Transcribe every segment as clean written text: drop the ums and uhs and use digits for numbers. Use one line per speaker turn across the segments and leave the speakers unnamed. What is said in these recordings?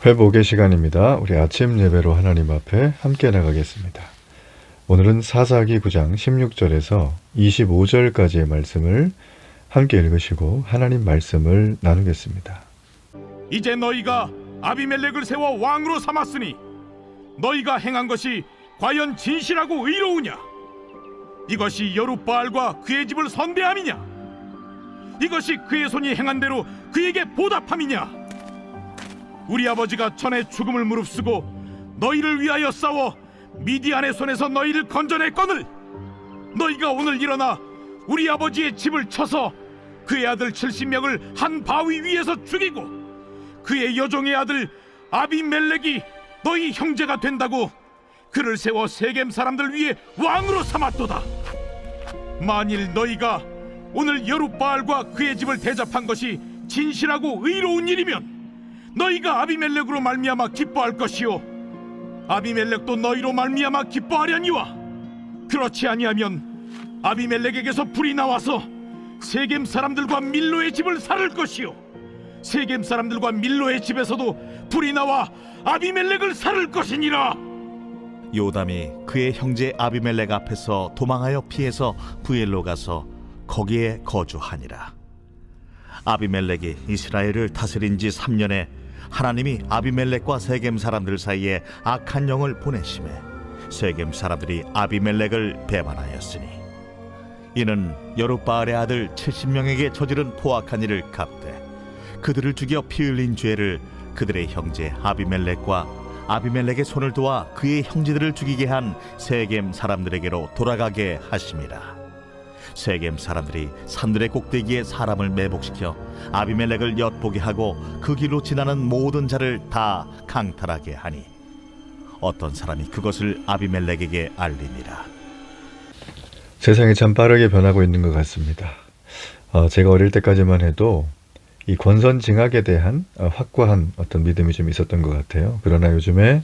회복의 시간입니다. 우리 아침 예배로 하나님 앞에 함께 나가겠습니다. 오늘은 사사기 9장 16절에서 25절까지의 말씀을 함께 읽으시고 하나님 말씀을 나누겠습니다.
이제 너희가 아비멜렉을 세워 왕으로 삼았으니 너희가 행한 것이 과연 진실하고 의로우냐? 이것이 여룻바알과 그의 집을 선대함이냐? 이것이 그의 손이 행한 대로 그에게 보답함이냐? 우리 아버지가 전에 죽음을 무릅쓰고 너희를 위하여 싸워 미디안의 손에서 너희를 건져냈거늘 너희가 오늘 일어나 우리 아버지의 집을 쳐서 그의 아들 70명을 한 바위 위에서 죽이고 그의 여종의 아들 아비멜렉이 너희 형제가 된다고 그를 세워 세겜 사람들 위에 왕으로 삼았도다. 만일 너희가 오늘 여룻바알과 그의 집을 대접한 것이 진실하고 의로운 일이면 너희가 아비멜렉으로 말미암아 기뻐할 것이요 아비멜렉도 너희로 말미암아 기뻐하려니와 그렇지 아니하면 아비멜렉에게서 불이 나와서 세겜 사람들과 밀로의 집을 살을 것이요 세겜 사람들과 밀로의 집에서도 불이 나와 아비멜렉을 살을 것이니라.
요담이 그의 형제 아비멜렉 앞에서 도망하여 피해서 부엘로 가서 거기에 거주하니라. 아비멜렉이 이스라엘을 다스린 지 3년에 하나님이 아비멜렉과 세겜 사람들 사이에 악한 영을 보내심에 세겜 사람들이 아비멜렉을 배반하였으니 이는 여룻바알의 아들 70명에게 저지른 포악한 일을 갚되 그들을 죽여 피 흘린 죄를 그들의 형제 아비멜렉과 아비멜렉의 손을 도와 그의 형제들을 죽이게 한 세겜 사람들에게로 돌아가게 하심이라. 세겜 사람들이 산들의 꼭대기에 사람을 매복시켜 아비멜렉을 엿보게 하고 그 길로 지나는 모든 자를 다 강탈하게 하니 어떤 사람이 그것을 아비멜렉에게 알리니라.
세상이 참 빠르게 변하고 있는 것 같습니다. 제가 어릴 때까지만 해도 이 권선징악에 대한 확고한 어떤 믿음이 좀 있었던 것 같아요. 그러나 요즘에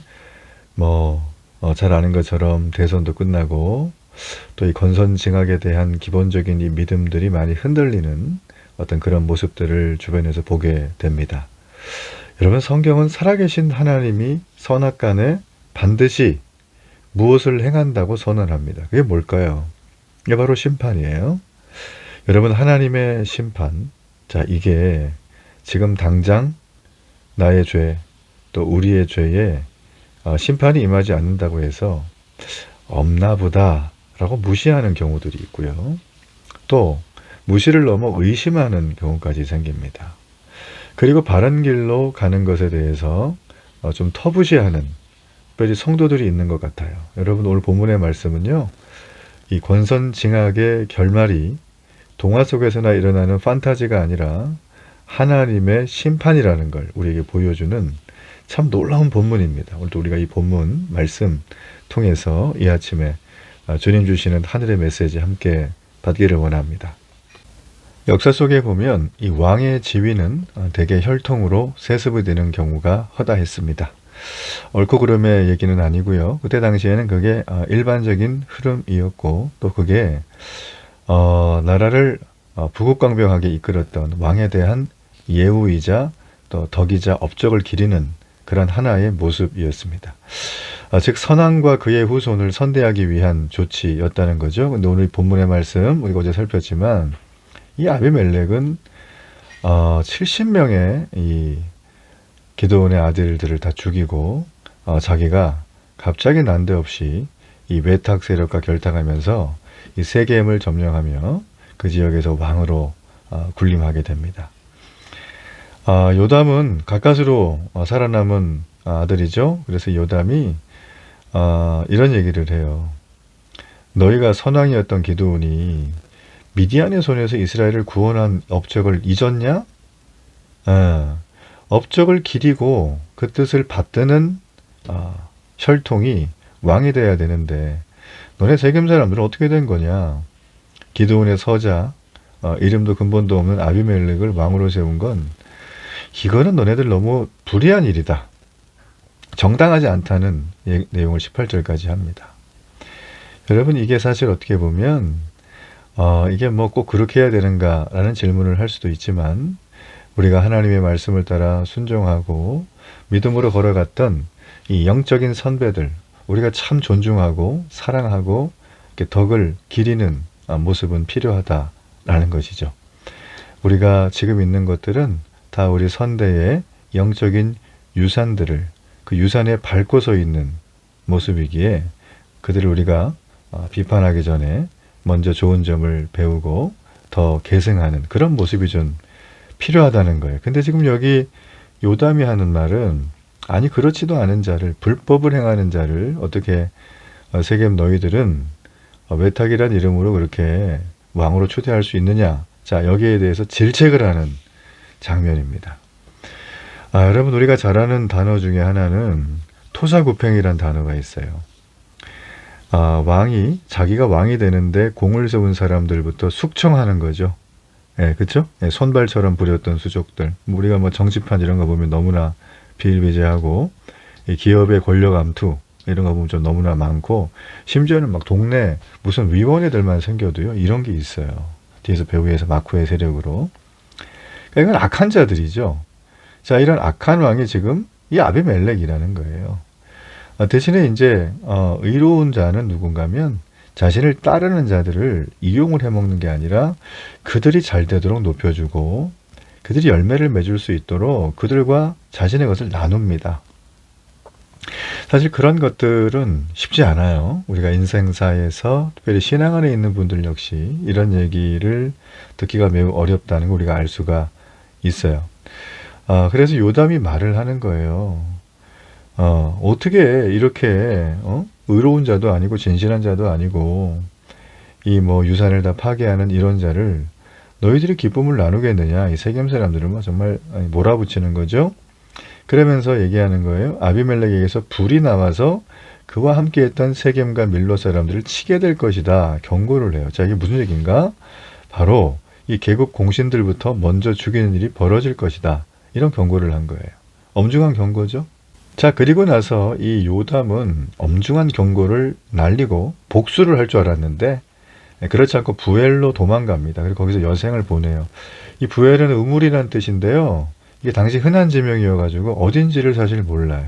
잘 아는 것처럼 대선도 끝나고 또 이 권선징악에 대한 기본적인 이 믿음들이 많이 흔들리는 어떤 그런 모습들을 주변에서 보게 됩니다. 여러분, 성경은 살아계신 하나님이 선악간에 반드시 무엇을 행한다고 선언합니다. 그게 뭘까요? 이게 바로 심판이에요. 여러분, 하나님의 심판, 자, 이게 지금 당장 나의 죄, 또 우리의 죄에 심판이 임하지 않는다고 해서 없나 보다 라고 무시하는 경우들이 있고요. 또 무시를 넘어 의심하는 경우까지 생깁니다. 그리고 바른 길로 가는 것에 대해서 좀 터부시하는 특별히 성도들이 있는 것 같아요. 여러분, 오늘 본문의 말씀은요, 이 권선징악의 결말이 동화 속에서나 일어나는 판타지가 아니라 하나님의 심판이라는 걸 우리에게 보여주는 참 놀라운 본문입니다. 오늘도 우리가 이 본문 말씀 통해서 이 아침에 주님 주시는 하늘의 메시지 함께 받기를 원합니다. 역사 속에 보면 이 왕의 지위는 대개 혈통으로 세습이 되는 경우가 허다했습니다. 옳고 그름의 얘기는 아니고요. 그때 당시에는 그게 일반적인 흐름이었고 또 그게 나라를 부국강병하게 이끌었던 왕에 대한 예우이자 또 덕이자 업적을 기리는 그런 하나의 모습이었습니다. 즉 선왕과 그의 후손을 선대하기 위한 조치였다는 거죠. 근데 오늘 본문의 말씀 우리가 어제 살폈지만 이 아비멜렉은 70명의 이 기드온의 아들들을 다 죽이고 자기가 갑자기 난데없이 이 외탁 세력과 결탁하면서 이 세겜을 점령하며 그 지역에서 왕으로 군림하게 됩니다. 요담은 가까스로 살아남은 아들이죠. 그래서 요담이 이런 얘기를 해요. 너희가 선왕이었던 기드온이 미디안의 손에서 이스라엘을 구원한 업적을 잊었냐? 업적을 기리고 그 뜻을 받드는 혈통이 왕이 돼야 되는데 너네 세겜 사람들은 어떻게 된 거냐? 기드온의 서자, 이름도 근본도 없는 아비멜렉을 왕으로 세운 건 이거는 너네들 너무 불의한 일이다. 정당하지 않다는 내용을 18절까지 합니다. 여러분, 이게 사실 어떻게 보면 이게 뭐 꼭 그렇게 해야 되는가 라는 질문을 할 수도 있지만 우리가 하나님의 말씀을 따라 순종하고 믿음으로 걸어갔던 이 영적인 선배들, 우리가 참 존중하고 사랑하고 이렇게 덕을 기리는 모습은 필요하다라는 것이죠. 우리가 지금 있는 것들은 다 우리 선대의 영적인 유산들을 그 유산에 밟고 서 있는 모습이기에 그들을 우리가 비판하기 전에 먼저 좋은 점을 배우고 더 계승하는 그런 모습이 좀 필요하다는 거예요. 근데 지금 여기 요담이 하는 말은 아니 그렇지도 않은 자를 불법을 행하는 자를 어떻게 세겜 너희들은 외탁이란 이름으로 그렇게 왕으로 초대할 수 있느냐. 자, 여기에 대해서 질책을 하는 장면입니다. 여러분 우리가 잘 아는 단어 중에 하나는 토사구팽이란 단어가 있어요. 왕이 자기가 왕이 되는데 공을 세운 사람들부터 숙청하는 거죠. 예, 그렇죠? 예, 손발처럼 부렸던 수족들. 우리가 뭐 정치판 이런 거 보면 너무나 비일비재하고 이 기업의 권력 암투 이런 거 보면 좀 너무나 많고 심지어는 막 동네 무슨 위원회들만 생겨도요 이런 게 있어요. 뒤에서 배후에서 마쿠의 세력으로. 그러니까 이건 악한 자들이죠. 자, 이런 악한 왕이 지금 이 아비멜렉이라는 거예요. 대신에 이제 의로운 자는 누군가면 자신을 따르는 자들을 이용을 해먹는 게 아니라 그들이 잘 되도록 높여주고 그들이 열매를 맺을 수 있도록 그들과 자신의 것을 나눕니다. 사실 그런 것들은 쉽지 않아요. 우리가 인생사에서 특별히 신앙 안에 있는 분들 역시 이런 얘기를 듣기가 매우 어렵다는 걸 우리가 알 수가 있어요. 그래서 요담이 말을 하는 거예요. 어떻게 이렇게 의로운 자도 아니고 진실한 자도 아니고 이 뭐 유산을 다 파괴하는 이런 자를 너희들이 기쁨을 나누겠느냐. 이 세겜 사람들은 뭐 정말 몰아붙이는 거죠. 그러면서 얘기하는 거예요. 아비멜렉에게서 불이 나와서 그와 함께했던 세겜과 밀로 사람들을 치게 될 것이다. 경고를 해요. 자, 이게 무슨 얘기인가? 바로 이 계급 공신들부터 먼저 죽이는 일이 벌어질 것이다. 이런 경고를 한 거예요. 엄중한 경고죠. 자, 그리고 나서 이 요담은 엄중한 경고를 날리고 복수를 할 줄 알았는데 그렇지 않고 부엘로 도망갑니다. 그리고 거기서 여생을 보내요. 이 부엘은 우물이라는 뜻인데요. 이게 당시 흔한 지명이어가지고 어딘지를 사실 몰라요.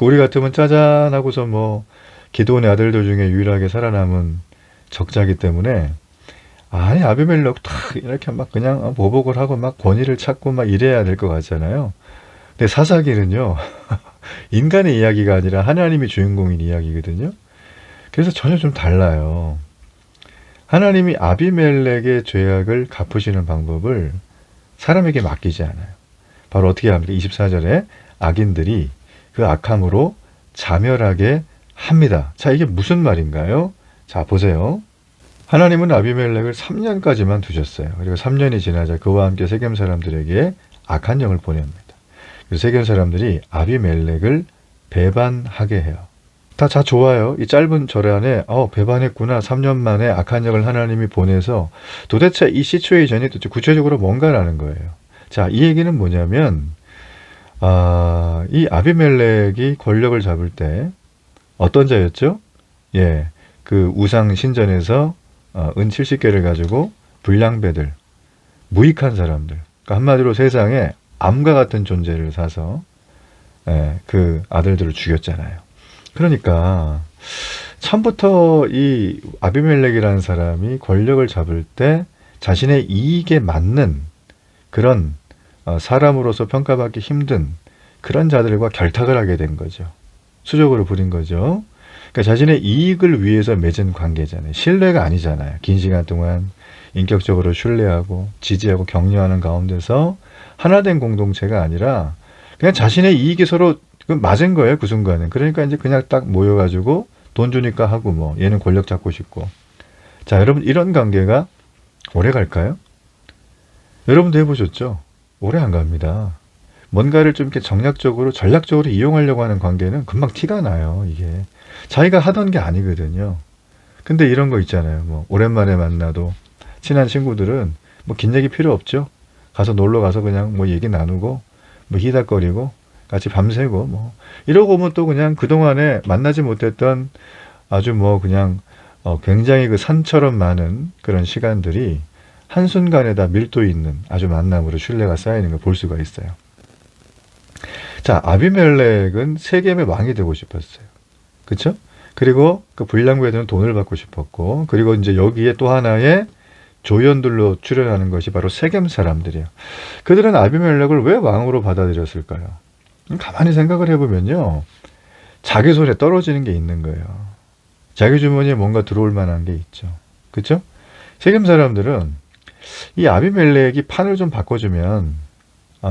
우리 같으면 짜잔하고서 뭐 기드온의 아들들 중에 유일하게 살아남은 적자기 때문에 아니 아비멜렉 탁 이렇게 막 그냥 보복을 하고 막 권위를 찾고 막 이래야 될 것 같잖아요. 근데 사사기는요 인간의 이야기가 아니라 하나님이 주인공인 이야기거든요. 그래서 전혀 좀 달라요. 하나님이 아비멜렉의 죄악을 갚으시는 방법을 사람에게 맡기지 않아요. 바로 어떻게 합니까? 24절에 악인들이 그 악함으로 자멸하게 합니다. 자, 이게 무슨 말인가요? 자, 보세요. 하나님은 아비멜렉을 3년까지만 두셨어요. 그리고 3년이 지나자 그와 함께 세겜 사람들에게 악한 영을 보냅니다. 그래서 세겜 사람들이 아비멜렉을 배반하게 해요. 다 좋아요. 이 짧은 절 안에 배반했구나. 3년 만에 악한 영을 하나님이 보내서 도대체 이 시츄에이션이 도대체 구체적으로 뭔가라는 거예요. 자, 이 얘기는 뭐냐면 이 아비멜렉이 권력을 잡을 때 어떤 자였죠? 예, 그 우상 신전에서 은 70개를 가지고 불량배들, 무익한 사람들, 그러니까 한마디로 세상에 암과 같은 존재를 사서 그 아들들을 죽였잖아요. 그러니까 처음부터 이 아비멜렉이라는 사람이 권력을 잡을 때 자신의 이익에 맞는 그런 사람으로서 평가받기 힘든 그런 자들과 결탁을 하게 된 거죠. 수적으로 부린 거죠. 그러니까 자신의 이익을 위해서 맺은 관계잖아요. 신뢰가 아니잖아요. 긴 시간 동안 인격적으로 신뢰하고 지지하고 격려하는 가운데서 하나된 공동체가 아니라 그냥 자신의 이익이 서로 맞은 거예요. 그 순간은. 그러니까 이제 그냥 딱 모여가지고 돈 주니까 하고 뭐 얘는 권력 잡고 싶고. 자, 여러분 이런 관계가 오래 갈까요? 여러분도 해보셨죠? 오래 안 갑니다. 뭔가를 좀 이렇게 정략적으로 전략적으로 이용하려고 하는 관계는 금방 티가 나요. 이게 자기가 하던 게 아니거든요. 근데 이런 거 있잖아요. 뭐 오랜만에 만나도 친한 친구들은 뭐 긴 얘기 필요 없죠. 가서 놀러 가서 그냥 뭐 얘기 나누고 뭐 히닥거리고 같이 밤새고 뭐 이러고 오면 또 그냥 그동안에 만나지 못했던 아주 뭐 그냥 굉장히 그 산처럼 많은 그런 시간들이 한순간에 다 밀도 있는 아주 만남으로 신뢰가 쌓이는 걸 볼 수가 있어요. 자, 아비멜렉은 세겜의 왕이 되고 싶었어요. 그쵸? 그리고 그 불량부에 대한 돈을 받고 싶었고, 그리고 이제 여기에 또 하나의 조연들로 출연하는 것이 바로 세겜 사람들이에요. 그들은 아비멜렉을 왜 왕으로 받아들였을까요? 가만히 생각을 해보면요. 자기 손에 떨어지는 게 있는 거예요. 자기 주머니에 뭔가 들어올 만한 게 있죠. 그쵸? 세겜 사람들은 이 아비멜렉이 판을 좀 바꿔주면,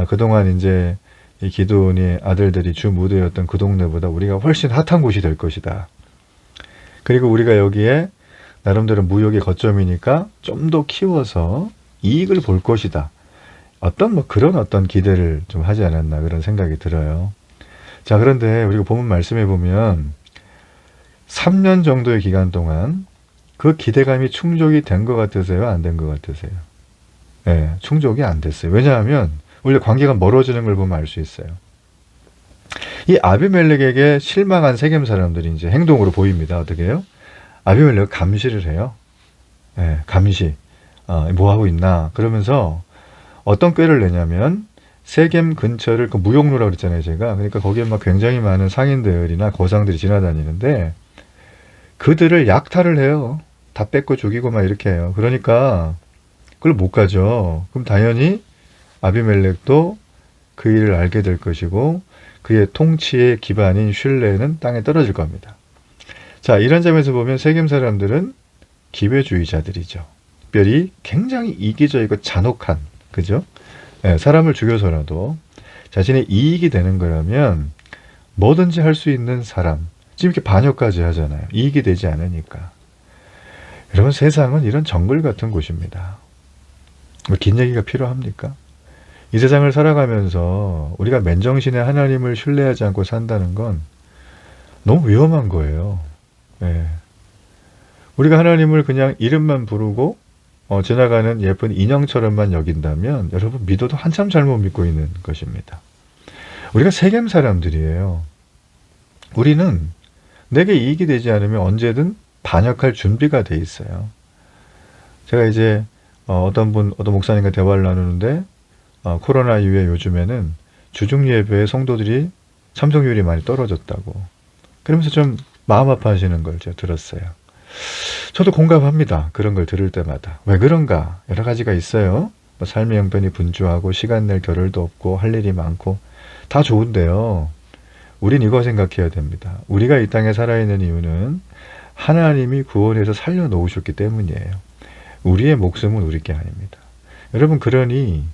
그동안 이제 이 기드온의 아들들이 주 무대였던 그 동네보다 우리가 훨씬 핫한 곳이 될 것이다. 그리고 우리가 여기에 나름대로 무역의 거점이니까 좀 더 키워서 이익을 볼 것이다. 그런 어떤 기대를 좀 하지 않았나 그런 생각이 들어요. 자, 그런데 우리가 본문 말씀해 보면 3년 정도의 기간 동안 그 기대감이 충족이 된 것 같으세요? 안 된 것 같으세요? 네, 충족이 안 됐어요. 왜냐하면 원래 관계가 멀어지는 걸 보면 알 수 있어요. 이 아비멜렉에게 실망한 세겜 사람들이 이제 행동으로 보입니다. 어떻게 해요? 아비멜렉 감시를 해요. 네, 감시. 뭐 하고 있나? 그러면서 어떤 꾀를 내냐면 세겜 근처를 그 무용로라고 그랬잖아요, 제가. 그러니까 거기에 막 굉장히 많은 상인들이나 거상들이 지나다니는데 그들을 약탈을 해요. 다 뺏고 죽이고 막 이렇게 해요. 그러니까 그걸 못 가죠. 그럼 당연히 아비멜렉도 그 일을 알게 될 것이고 그의 통치의 기반인 신뢰는 땅에 떨어질 겁니다. 자, 이런 점에서 보면 세겜 사람들은 기회주의자들이죠. 특별히 굉장히 이기적이고 잔혹한, 그죠? 네, 사람을 죽여서라도 자신의 이익이 되는 거라면 뭐든지 할 수 있는 사람. 지금 이렇게 반역까지 하잖아요. 이익이 되지 않으니까. 여러분, 세상은 이런 정글 같은 곳입니다. 뭐 긴 얘기가 필요합니까? 이 세상을 살아가면서 우리가 맨정신에 하나님을 신뢰하지 않고 산다는 건 너무 위험한 거예요. 예. 우리가 하나님을 그냥 이름만 부르고 지나가는 예쁜 인형처럼만 여긴다면 여러분 믿어도 한참 잘못 믿고 있는 것입니다. 우리가 세겜 사람들이에요. 우리는 내게 이익이 되지 않으면 언제든 반역할 준비가 돼 있어요. 제가 이제 어떤 목사님과 대화를 나누는데 코로나 이후에 요즘에는 주중 예배에 성도들이 참석률이 많이 떨어졌다고. 그러면서 좀 마음 아파하시는 걸 제가 들었어요. 저도 공감합니다. 그런 걸 들을 때마다. 왜 그런가? 여러 가지가 있어요. 삶의 형편이 분주하고 시간 낼 겨를도 없고 할 일이 많고 다 좋은데요. 우린 이거 생각해야 됩니다. 우리가 이 땅에 살아있는 이유는 하나님이 구원해서 살려놓으셨기 때문이에요. 우리의 목숨은 우리 게 아닙니다. 여러분, 그러니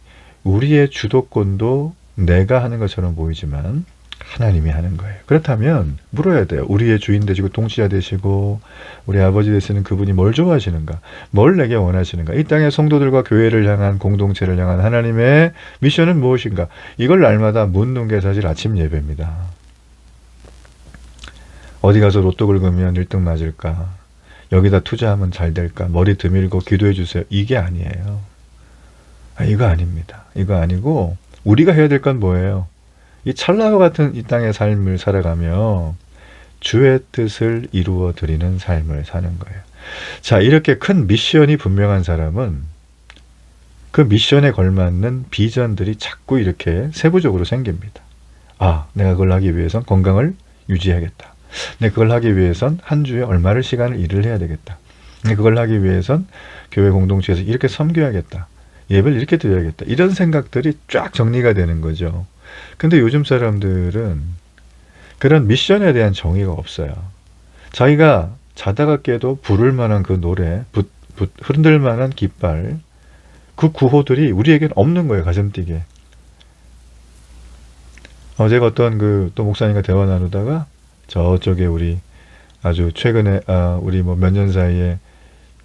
우리의 주도권도 내가 하는 것처럼 보이지만 하나님이 하는 거예요. 그렇다면 물어야 돼요. 우리의 주인 되시고 통치자 되시고 우리 아버지 되시는 그분이 뭘 좋아하시는가? 뭘 내게 원하시는가? 이 땅의 성도들과 교회를 향한, 공동체를 향한 하나님의 미션은 무엇인가? 이걸 날마다 묻는 게 사실 아침 예배입니다. 어디 가서 로또 긁으면 1등 맞을까? 여기다 투자하면 잘 될까? 머리 드밀고 기도해 주세요. 이게 아니에요. 이거 아닙니다. 이거 아니고 우리가 해야 될 건 뭐예요? 이 찰나와 같은 이 땅의 삶을 살아가며 주의 뜻을 이루어 드리는 삶을 사는 거예요. 자, 이렇게 큰 미션이 분명한 사람은 그 미션에 걸맞는 비전들이 자꾸 이렇게 세부적으로 생깁니다. 내가 그걸 하기 위해선 건강을 유지해야겠다. 내가 그걸 하기 위해선 한 주에 얼마를 시간을 일을 해야 되겠다. 내가 그걸 하기 위해선 교회 공동체에서 이렇게 섬겨야겠다. 예배를 이렇게 드려야겠다. 이런 생각들이 쫙 정리가 되는 거죠. 근데 요즘 사람들은 그런 미션에 대한 정의가 없어요. 자기가 자다가 깨도 부를 만한 그 노래, 흔들 만한 깃발, 그 구호들이 우리에겐 없는 거예요. 가슴 뛰게. 제가 어떤 또 목사님과 대화 나누다가 저쪽에 우리 아주 최근에 우리 몇 년 사이에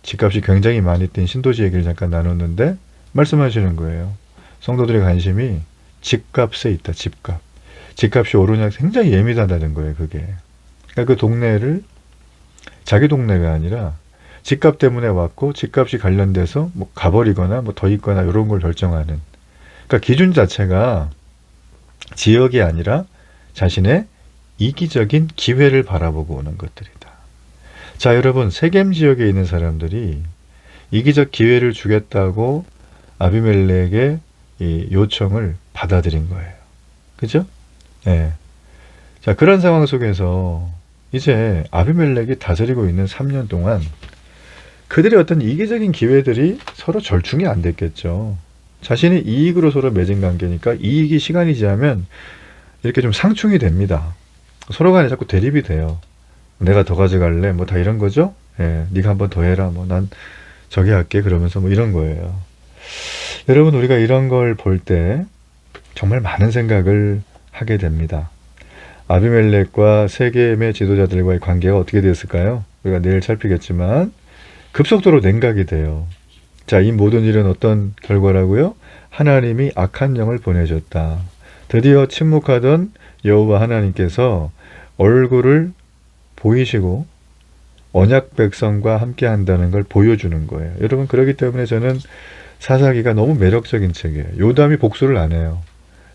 집값이 굉장히 많이 뛴 신도시 얘기를 잠깐 나눴는데 말씀하시는 거예요. 성도들의 관심이 집값에 있다. 집값이 오르냐 굉장히 예민하다는 거예요. 그게. 그러니까 그 동네를 자기 동네가 아니라 집값 때문에 왔고 집값이 관련돼서 뭐 가버리거나 뭐 더 있거나 이런 걸 결정하는. 그러니까 기준 자체가 지역이 아니라 자신의 이기적인 기회를 바라보고 오는 것들이다. 자, 여러분, 세겜 지역에 있는 사람들이 이기적 기회를 주겠다고 아비멜렉의 이 요청을 받아들인 거예요. 그죠? 예. 자, 그런 상황 속에서 이제 아비멜렉이 다스리고 있는 3년 동안 그들의 어떤 이기적인 기회들이 서로 절충이 안 됐겠죠. 자신의 이익으로 서로 맺은 관계니까 이익이 시간이 지나면 이렇게 좀 상충이 됩니다. 서로 간에 자꾸 대립이 돼요. 내가 더 가져갈래? 뭐 다 이런 거죠? 예, 네가 한번 더 해라. 뭐 난 저기 할게. 그러면서 뭐 이런 거예요. 여러분, 우리가 이런 걸 볼 때 정말 많은 생각을 하게 됩니다. 아비멜렉과 세겜의 지도자들과의 관계가 어떻게 되었을까요? 우리가 내일 살피겠지만 급속도로 냉각이 돼요. 자, 이 모든 일은 어떤 결과라고요? 하나님이 악한 영을 보내셨다. 드디어 침묵하던 여호와 하나님께서 얼굴을 보이시고 언약 백성과 함께 한다는 걸 보여주는 거예요. 여러분, 그렇기 때문에 저는 사사기가 너무 매력적인 책이에요. 요담이 복수를 안 해요.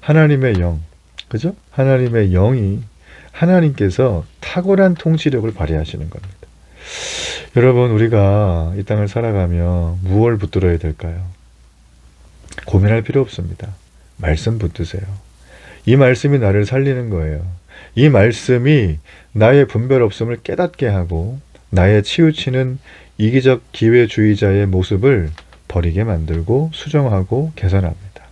하나님의 영, 그죠? 하나님의 영이 하나님께서 탁월한 통치력을 발휘하시는 겁니다. 여러분, 우리가 이 땅을 살아가며 무엇을 붙들어야 될까요? 고민할 필요 없습니다. 말씀 붙드세요. 이 말씀이 나를 살리는 거예요. 이 말씀이 나의 분별 없음을 깨닫게 하고 나의 치우치는 이기적 기회주의자의 모습을 버리게 만들고 수정하고 개선합니다.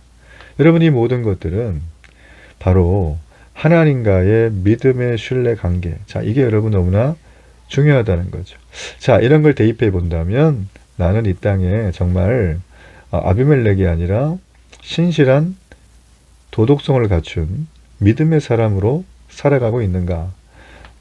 여러분, 이 모든 것들은 바로 하나님과의 믿음의 신뢰 관계. 자, 이게 여러분 너무나 중요하다는 거죠. 자, 이런 걸 대입해 본다면 나는 이 땅에 정말 아비멜렉이 아니라 신실한 도덕성을 갖춘 믿음의 사람으로 살아가고 있는가?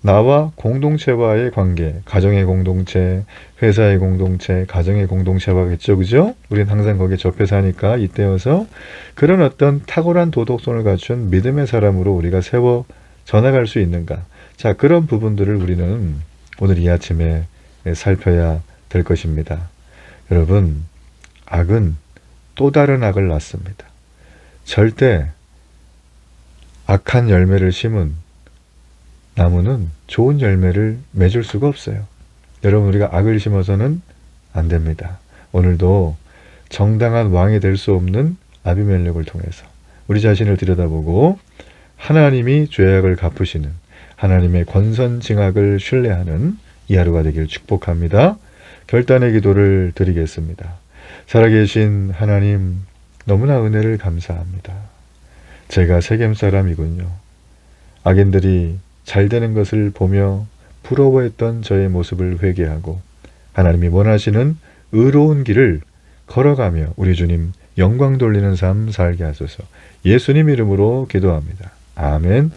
나와 공동체와의 관계, 가정의 공동체, 회사의 공동체, 가정의 공동체와겠죠, 그죠? 우린 항상 거기에 접해 사니까 이때여서 그런 어떤 탁월한 도덕성을 갖춘 믿음의 사람으로 우리가 세워 전해갈 수 있는가? 자, 그런 부분들을 우리는 오늘 이 아침에 살펴야 될 것입니다. 여러분, 악은 또 다른 악을 낳습니다. 절대 악한 열매를 심은 나무는 좋은 열매를 맺을 수가 없어요. 여러분, 우리가 악을 심어서는 안 됩니다. 오늘도 정당한 왕이 될 수 없는 아비멜렉을 통해서 우리 자신을 들여다보고 하나님이 죄악을 갚으시는 하나님의 권선징악을 신뢰하는 이 하루가 되길 축복합니다. 결단의 기도를 드리겠습니다. 살아계신 하나님, 너무나 은혜를 감사합니다. 제가 세겜 사람이군요. 악인들이 잘 되는 것을 보며 부러워했던 저의 모습을 회개하고 하나님이 원하시는 의로운 길을 걸어가며 우리 주님 영광 돌리는 삶 살게 하소서. 예수님 이름으로 기도합니다. 아멘.